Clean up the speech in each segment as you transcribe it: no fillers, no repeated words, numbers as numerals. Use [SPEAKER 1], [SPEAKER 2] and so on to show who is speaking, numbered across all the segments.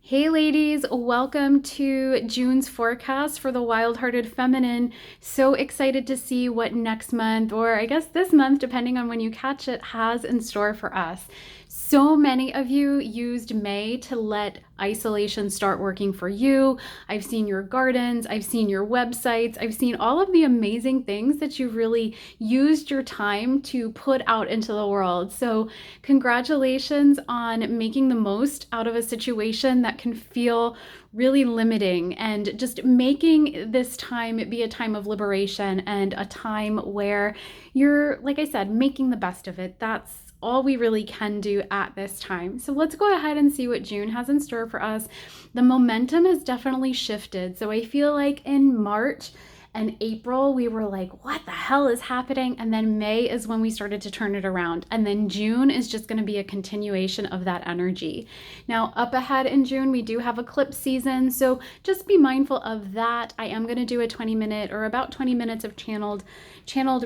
[SPEAKER 1] Hey ladies, welcome to June's forecast for the Wild-Hearted Feminine. So excited to see what next month, or I guess this month, depending on when you catch it, has in store for us. So many of you used May to let isolation start working for you. I've seen your gardens, I've seen your websites, I've seen all of the amazing things that you've really used your time to put out into the world. So congratulations on making the most out of a situation that can feel really limiting, and just making this time be a time of liberation and a time where you're, like I said, making the best of it. That's all we really can do at this time. So let's go ahead and see what June has in store for us. The momentum has definitely shifted. So I feel like in March and April, we were like, what the hell is happening? And then May is when we started to turn it around. And then June is just going to be a continuation of that energy. Now, up ahead in June, we do have eclipse season. So just be mindful of that. I am going to do a 20-minute or about 20 minutes of channeled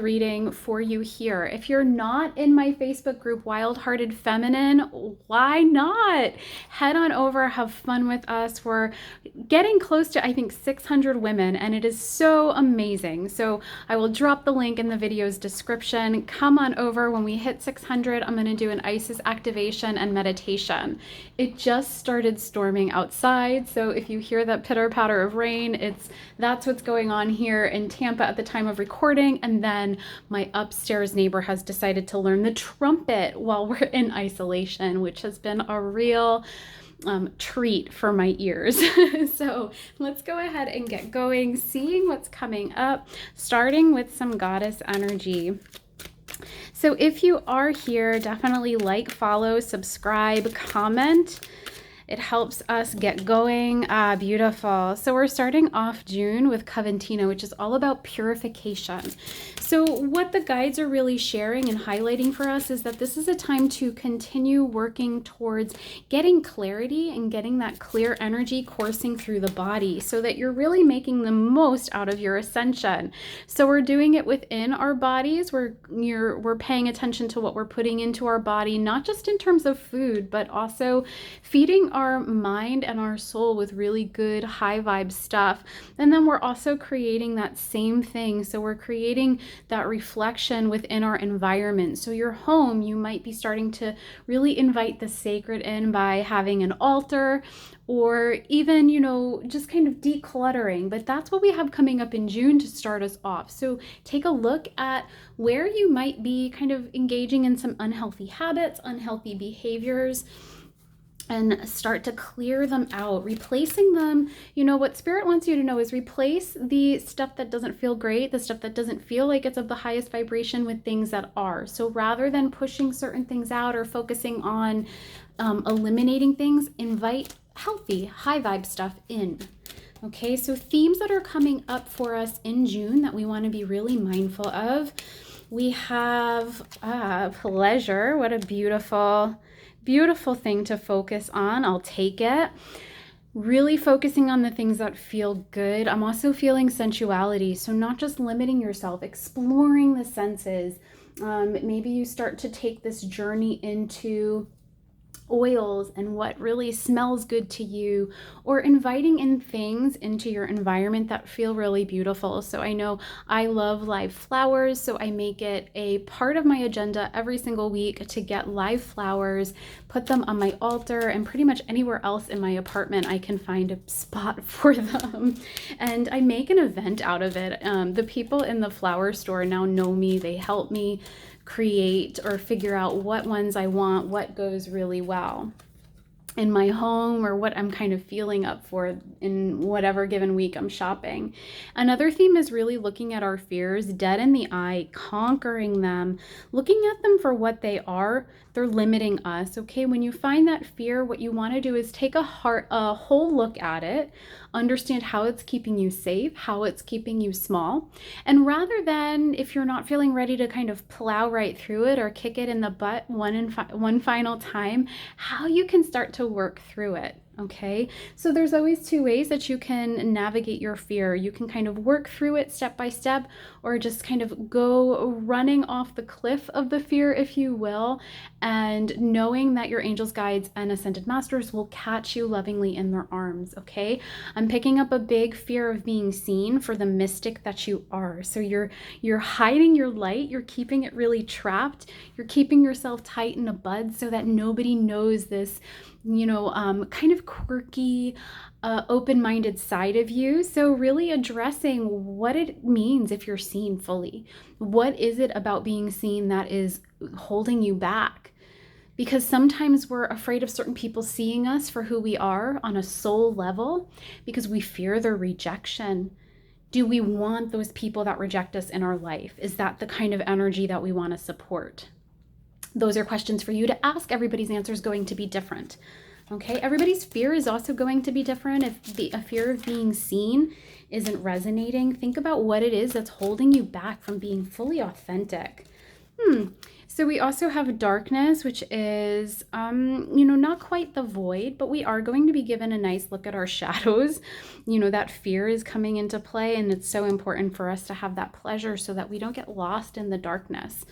[SPEAKER 1] reading for you here. If you're not in my Facebook group, Wild-Hearted Feminine, why not? Head on over, have fun with us. We're getting close to, I think, 600 women, and it is so amazing. So I will drop the link in the video's description. Come on over. When we hit 600, I'm going to do an Isis activation and meditation. It just started storming outside, so if you hear that pitter patter of rain, that's what's going on here in Tampa at the time of recording. And then my upstairs neighbor has decided to learn the trumpet while we're in isolation, which has been a real treat for my ears. So let's go ahead and get going, seeing what's coming up, starting with some goddess energy. So if you are here, definitely like, follow, subscribe, comment. It helps us get going. Beautiful. So we're starting off June with Coventina, which is all about purification. So what the guides are really sharing and highlighting for us is that this is a time to continue working towards getting clarity and getting that clear energy coursing through the body so that you're really making the most out of your ascension. So we're doing it within our bodies. We're paying attention to what we're putting into our body, not just in terms of food, but also feeding our mind and our soul with really good high vibe stuff. And then we're also creating that same thing. So we're creating that reflection within our environment. So your home, you might be starting to really invite the sacred in by having an altar, or even, just kind of decluttering. But that's what we have coming up in June to start us off. So take a look at where you might be kind of engaging in some unhealthy habits, unhealthy behaviors, and start to clear them out, replacing them. What Spirit wants you to know is replace the stuff that doesn't feel great, the stuff that doesn't feel like it's of the highest vibration, with things that are. So rather than pushing certain things out or focusing on eliminating things, invite healthy, high vibe stuff in. Okay, so themes that are coming up for us in June that we want to be really mindful of. We have pleasure. What a beautiful thing to focus on. I'll take it. Really focusing on the things that feel good. I'm also feeling sensuality. So not just limiting yourself, exploring the senses. Maybe you start to take this journey into oils and what really smells good to you, or inviting in things into your environment that feel really beautiful. So I know I love live flowers, so I make it a part of my agenda every single week to get live flowers, put them on my altar, and pretty much anywhere else in my apartment I can find a spot for them. And I make an event out of it. The people in the flower store now know me. They help me create or figure out what ones I want, what goes really well in my home, or what I'm kind of feeling up for in whatever given week I'm shopping. Another theme is really looking at our fears, dead in the eye, conquering them, looking at them for what they are. They're limiting us. Okay, when you find that fear, what you want to do is take a whole look at it, understand how it's keeping you safe, how it's keeping you small. And rather than, if you're not feeling ready to kind of plow right through it or kick it in the butt one final time, how you can start to work through it. Okay, so there's always two ways that you can navigate your fear. You can kind of work through it step by step, or just kind of go running off the cliff of the fear, if you will, and knowing that your angels, guides, and ascended masters will catch you lovingly in their arms. Okay, I'm picking up a big fear of being seen for the mystic that you are. So you're hiding your light, you're keeping it really trapped, you're keeping yourself tight in a bud so that nobody knows this, kind of quirky, open-minded side of you. So really addressing what it means if you're seen fully. What is it about being seen that is holding you back? Because sometimes we're afraid of certain people seeing us for who we are on a soul level because we fear their rejection. Do we want those people that reject us in our life? Is that the kind of energy that we want to support? Those are questions for you to ask. Everybody's answer is going to be different. Okay, everybody's fear is also going to be different. If a fear of being seen isn't resonating, think about what it is that's holding you back from being fully authentic. So we also have darkness, which is, not quite the void, but we are going to be given a nice look at our shadows. That fear is coming into play, and it's so important for us to have that pleasure so that we don't get lost in the darkness.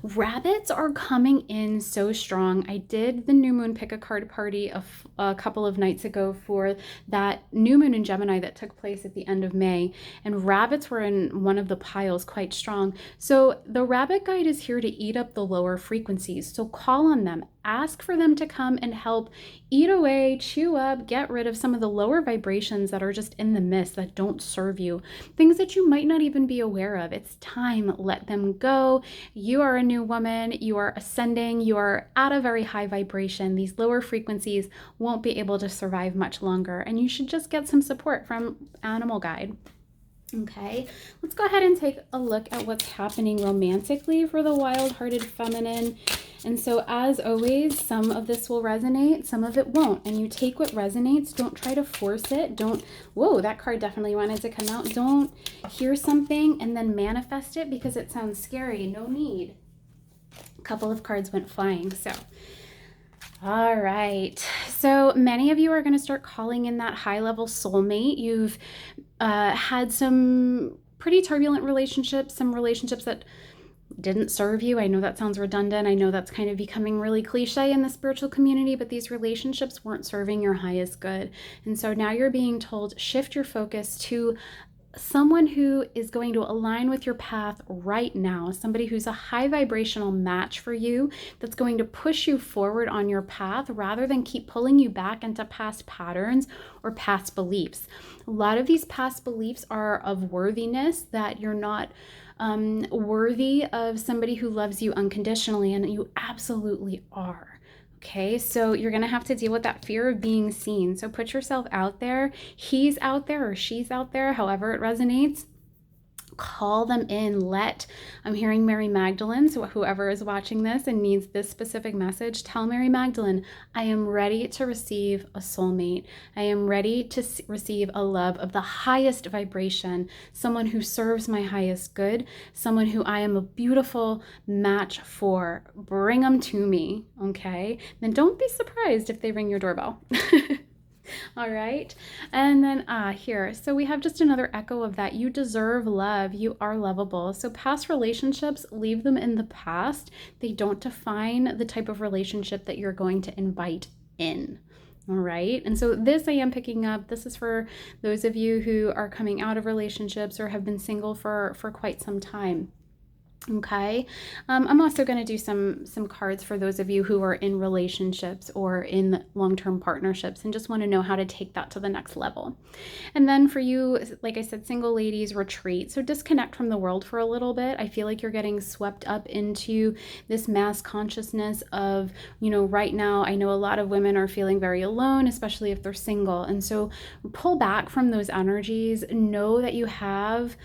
[SPEAKER 1] Rabbits are coming in so strong. I did the new moon pick a card party a couple of nights ago for that new moon in Gemini that took place at the end of May, and rabbits were in one of the piles quite strong. So the rabbit guide is here to eat up the lower frequencies. So call on them, ask for them to come and help eat away, chew up, get rid of some of the lower vibrations that are just in the mist that don't serve you, things that you might not even be aware of. It's time, let them go. You are a new woman, you are ascending, you are at a very high vibration. These lower frequencies won't be able to survive much longer, and you should just get some support from animal guide. Okay, let's go ahead and take a look at what's happening romantically for the wild-hearted feminine. And so as always, some of this will resonate, some of it won't. And you take what resonates, don't try to force it. Whoa, that card definitely wanted to come out. Don't hear something and then manifest it because it sounds scary. No need. A couple of cards went flying, so. All right, so many of you are going to start calling in that high-level soulmate. You've had some pretty turbulent relationships, some relationships that didn't serve you. I know that sounds redundant. I know that's kind of becoming really cliche in the spiritual community, but these relationships weren't serving your highest good. And so now you're being told, shift your focus to someone who is going to align with your path right now, somebody who's a high vibrational match for you, that's going to push you forward on your path rather than keep pulling you back into past patterns or past beliefs. A lot of these past beliefs are of worthiness, that you're not worthy of somebody who loves you unconditionally, and you absolutely are. Okay, so you're going to have to deal with that fear of being seen. So put yourself out there. He's out there or she's out there, however it resonates. Call them in. I'm hearing Mary Magdalene, so whoever is watching this and needs this specific message, tell Mary Magdalene, I am ready to receive a soulmate. I am ready to receive a love of the highest vibration, someone who serves my highest good, someone who I am a beautiful match for. Bring them to me, okay? Then don't be surprised if they ring your doorbell. All right. And then here, so we have just another echo of that. You deserve love. You are lovable. So past relationships, leave them in the past. They don't define the type of relationship that you're going to invite in. All right. And so this I am picking up. This is for those of you who are coming out of relationships or have been single for quite some time. Okay, I'm also going to do some cards for those of you who are in relationships or in long-term partnerships and just want to know how to take that to the next level. And then for you, like I said, single ladies, retreat. So disconnect from the world for a little bit. I feel like you're getting swept up into this mass consciousness of, right now, I know a lot of women are feeling very alone, especially if they're single. And so pull back from those energies. Know that you have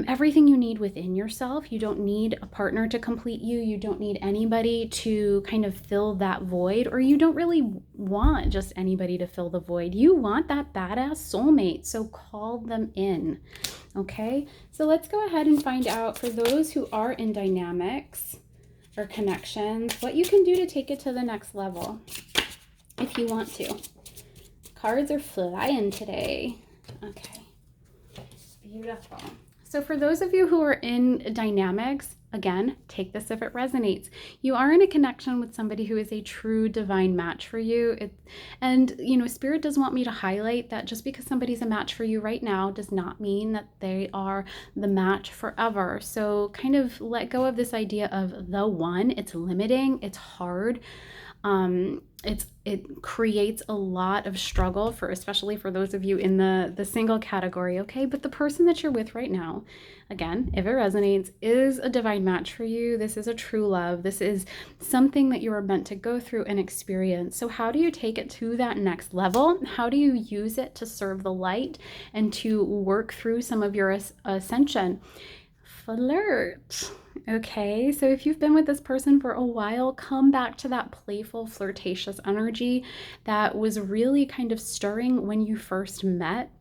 [SPEAKER 1] everything you need within yourself. You don't need a partner to complete you. You don't need anybody to kind of fill that void, or you don't really want just anybody to fill the void. You want that badass soulmate, so call them in. Okay, so let's go ahead and find out for those who are in dynamics or connections, what you can do to take it to the next level if you want to. cards are flying today. Okay. Beautiful. So for those of you who are in dynamics, again, take this if it resonates. You are in a connection with somebody who is a true divine match for you. Spirit does want me to highlight that just because somebody's a match for you right now does not mean that they are the match forever. So kind of let go of this idea of the one. It's limiting. It's hard. It creates a lot of struggle especially for those of you in the single category, okay? But the person that you're with right now, again, if it resonates, is a divine match for you. This is a true love. This is something that you are meant to go through and experience. So how do you take it to that next level? How do you use it to serve the light and to work through some of your ascension? Flirt. Okay, so if you've been with this person for a while, come back to that playful, flirtatious energy that was really kind of stirring when you first met.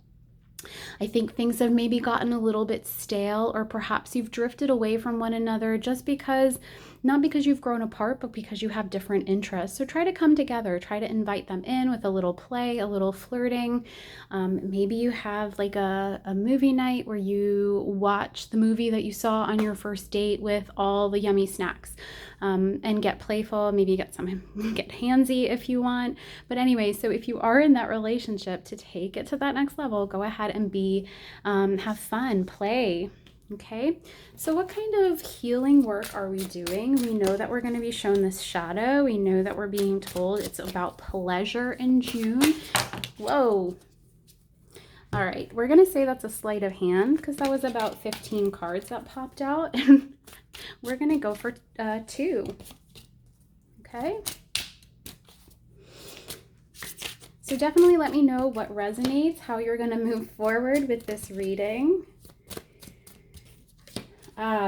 [SPEAKER 1] I think things have maybe gotten a little bit stale, or perhaps you've drifted away from one another not because you've grown apart, but because you have different interests. So try to come together, try to invite them in with a little play, a little flirting. Maybe you have like a movie night where you watch the movie that you saw on your first date with all the yummy snacks. And get playful, maybe get handsy if you want. But anyway, so if you are in that relationship, to take it to that next level, go ahead and have fun, play. Okay, so what kind of healing work are we doing? We know that we're going to be shown this shadow. We know that we're being told it's about pleasure in June. Whoa. All right, we're going to say that's a sleight of hand because that was about 15 cards that popped out. And we're going to go for 2. Okay. So definitely let me know what resonates, how you're going to move forward with this reading.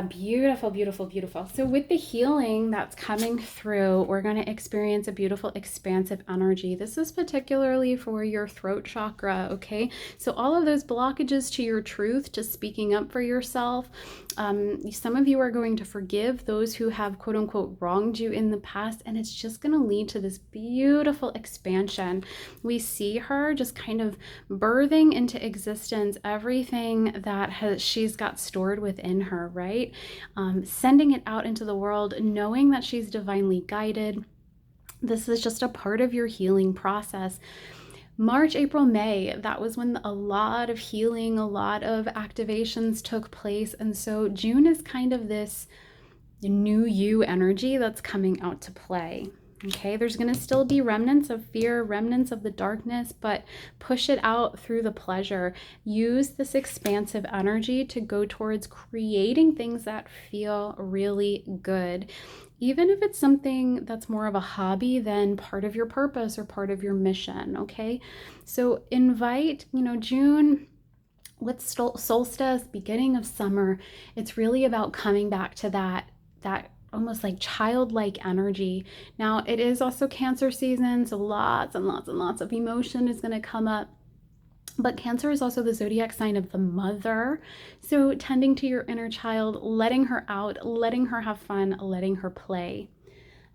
[SPEAKER 1] Beautiful, beautiful, beautiful. So with the healing that's coming through, we're going to experience a beautiful expansive energy. This is particularly for your throat chakra, okay? So all of those blockages to your truth, to speaking up for yourself, some of you are going to forgive those who have quote unquote wronged you in the past, and it's just going to lead to this beautiful expansion. We see her just kind of birthing into existence everything that she's got stored within her, right? Sending it out into the world, knowing that she's divinely guided. This is just a part of your healing process. March, April, May, that was when a lot of healing, a lot of activations took place. And so June is kind of this new you energy that's coming out to play. Okay, there's going to still be remnants of fear, remnants of the darkness, but push it out through the pleasure. Use this expansive energy to go towards creating things that feel really good. Even if it's something that's more of a hobby than part of your purpose or part of your mission, okay? So invite, June, with solstice, beginning of summer, it's really about coming back to that almost like childlike energy. Now, it is also Cancer season, so lots and lots and lots of emotion is going to come up. But Cancer is also the zodiac sign of the mother. So tending to your inner child, letting her out, letting her have fun, letting her play.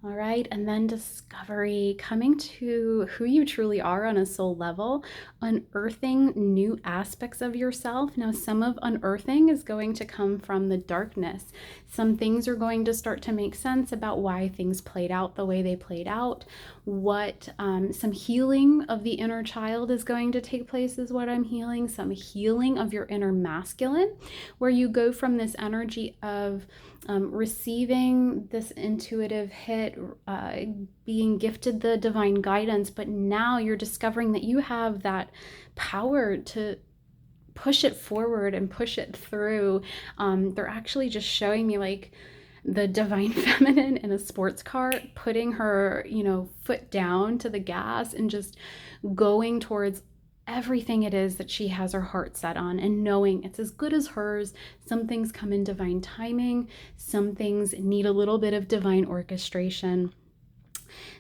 [SPEAKER 1] All right, and then discovery, coming to who you truly are on a soul level, unearthing new aspects of yourself. Now, some of unearthing is going to come from the darkness. Some things are going to start to make sense about why things played out the way they played out. Some healing of the inner child is going to take place is what I'm healing. Some healing of your inner masculine, where you go from this energy of receiving this intuitive hit, being gifted the divine guidance, but now you're discovering that you have that power to push it forward and push it through. They're actually just showing me like the divine feminine in a sports car, putting her, foot down to the gas and just going towards everything it is that she has her heart set on, and knowing it's as good as hers. Some things come in divine timing. Some things need a little bit of divine orchestration.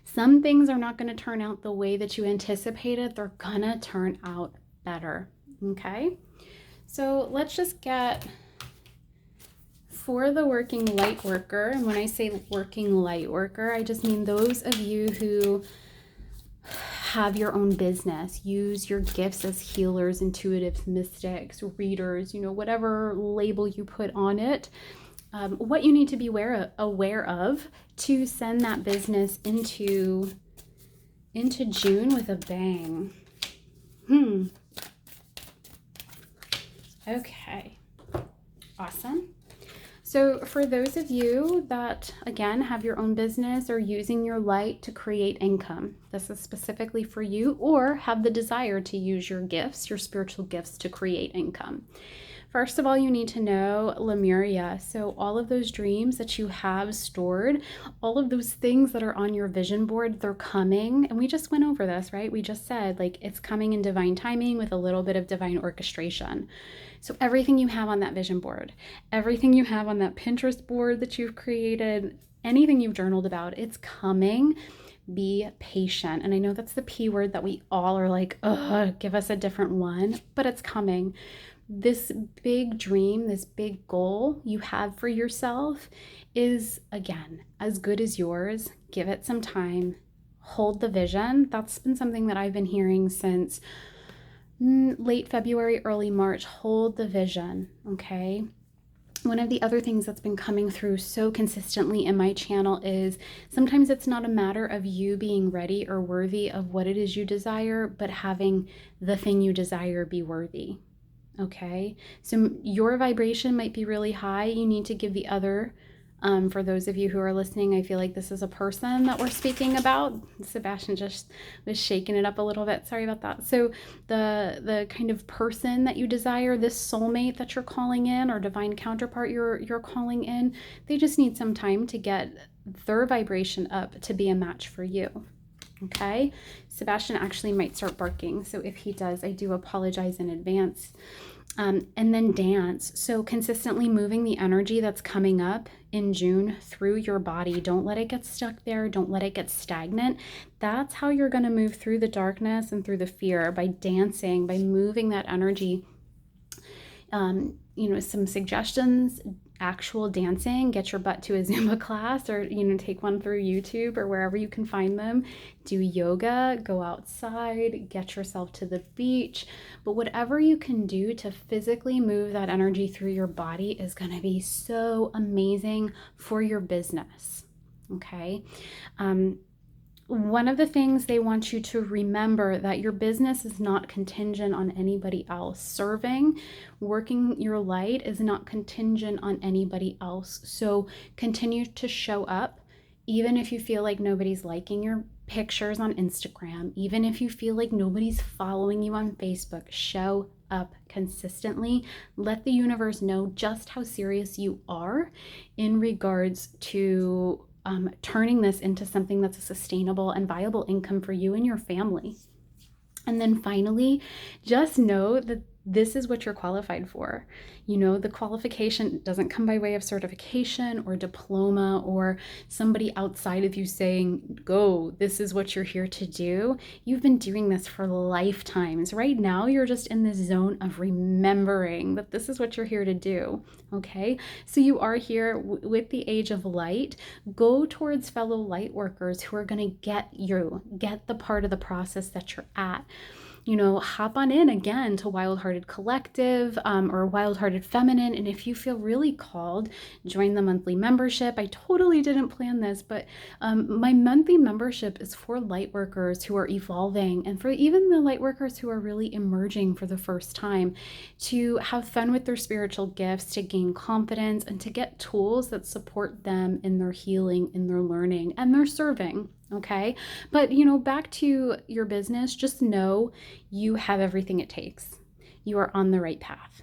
[SPEAKER 1] Some things are not going to turn out the way that you anticipated. They're going to turn out better. Okay? So let's just get for the working light worker. And when I say working light worker, I just mean those of you who have your own business, use your gifts as healers, intuitives, mystics, readers, whatever label you put on it, what you need to be aware of to send that business into June with a bang. Okay, awesome. So for those of you that, again, have your own business or using your light to create income, this is specifically for you, or have the desire to use your gifts, your spiritual gifts, to create income. First of all, you need to know Lemuria. So all of those dreams that you have stored, all of those things that are on your vision board, they're coming. And we just went over this, right? We just said, like, it's coming in divine timing with a little bit of divine orchestration. So everything you have on that vision board, everything you have on that Pinterest board that you've created, anything you've journaled about, it's coming. Be patient. And I know that's the P word that we all are like, ugh, give us a different one, but it's coming. This big dream, this big goal you have for yourself is, again, as good as yours. Give it some time. Hold the vision. That's been something that I've been hearing since late February, early March. Hold the vision, okay? One of the other things that's been coming through so consistently in my channel is sometimes it's not a matter of you being ready or worthy of what it is you desire, but having the thing you desire be worthy. Okay, so your vibration might be really high. You need to give the other, for those of you who are listening, I feel like this is a person that we're speaking about. Sebastian just was shaking it up a little bit. Sorry about that. So the kind of person that you desire, this soulmate that you're calling in, or divine counterpart you're calling in, they just need some time to get their vibration up to be a match for you. Okay, Sebastian actually might start barking, so if he does, I do apologize in advance. And then dance. So consistently moving the energy that's coming up in June through your body. Don't let it get stuck there. Don't let it get stagnant. That's how you're going to move through the darkness and through the fear, by dancing, by moving that energy. Some suggestions: actual dancing, get your butt to a Zumba class, or take one through YouTube or wherever you can find them. Do yoga, go outside, get yourself to the beach. But whatever you can do to physically move that energy through your body is going to be so amazing for your business. Okay. One of the things they want you to remember, that your business is not contingent on anybody else. Serving, working your light is not contingent on anybody else. So continue to show up, even if you feel like nobody's liking your pictures on Instagram, even if you feel like nobody's following you on Facebook. Show up consistently. Let the universe know just how serious you are in regards to turning this into something that's a sustainable and viable income for you and your family. And then finally, just know that this is what you're qualified for. The qualification doesn't come by way of certification or diploma or somebody outside of you saying, go, this is what you're here to do. You've been doing this for lifetimes. Right now, you're just in this zone of remembering that this is what you're here to do. Okay, so you are here with the age of light. Go towards fellow light workers who are going to get the part of the process that you're at. Hop on in again to Wild Hearted Collective or Wild Hearted Feminine. And if you feel really called, join the monthly membership. I totally didn't plan this, but my monthly membership is for light workers who are evolving, and for even the light workers who are really emerging for the first time, to have fun with their spiritual gifts, to gain confidence, and to get tools that support them in their healing, in their learning, and their serving. Okay, but back to your business, just know you have everything it takes. You are on the right path.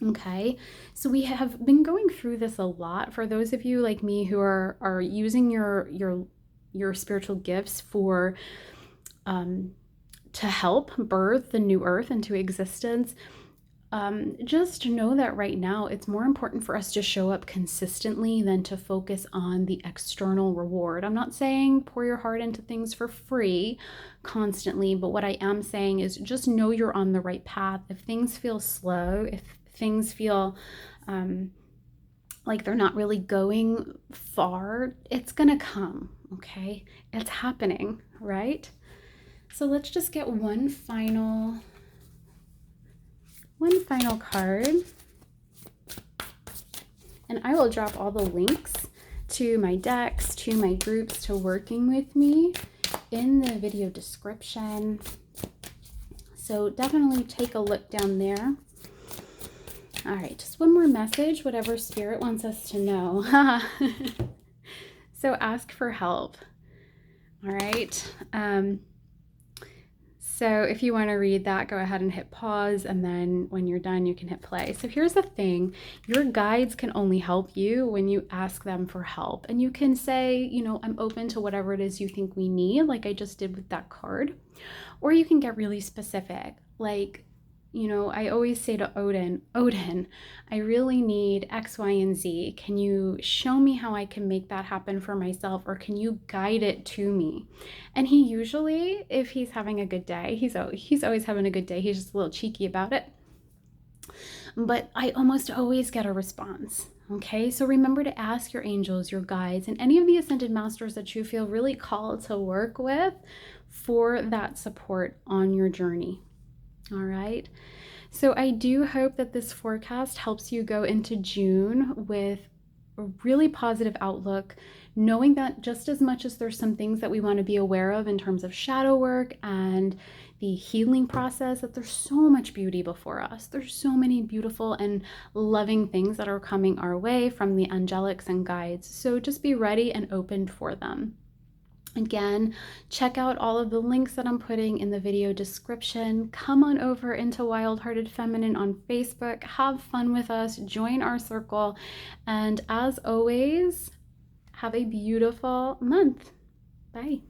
[SPEAKER 1] Okay, so we have been going through this a lot. For those of you like me who are using your spiritual gifts for to help birth the new earth into existence, just know that right now it's more important for us to show up consistently than to focus on the external reward. I'm not saying pour your heart into things for free constantly, but what I am saying is just know you're on the right path. If things feel slow, if things feel like they're not really going far, it's gonna come, okay? It's happening, right? So let's just get one final card, and I will drop all the links to my decks, to my groups, to working with me in the video description. So definitely take a look down there. All right, just one more message, whatever Spirit wants us to know. So ask for help. All right. So if you want to read that, go ahead and hit pause, and then when you're done, you can hit play. So here's the thing. Your guides can only help you when you ask them for help. And you can say, you know, I'm open to whatever it is you think we need, like I just did with that card. Or you can get really specific, like, you know, I always say to Odin, I really need X, Y, and Z. Can you show me how I can make that happen for myself, or can you guide it to me? And he usually, if he's having a good day, he's always having a good day. He's just a little cheeky about it. But I almost always get a response. Okay, so remember to ask your angels, your guides, and any of the ascended masters that you feel really called to work with for that support on your journey. All right. So I do hope that this forecast helps you go into June with a really positive outlook, knowing that just as much as there's some things that we want to be aware of in terms of shadow work and the healing process, that there's so much beauty before us. There's so many beautiful and loving things that are coming our way from the angelics and guides. So just be ready and open for them. Again, check out all of the links that I'm putting in the video description. Come on over into Wild Hearted Feminine on Facebook. Have fun with us. Join our circle. And as always, have a beautiful month. Bye.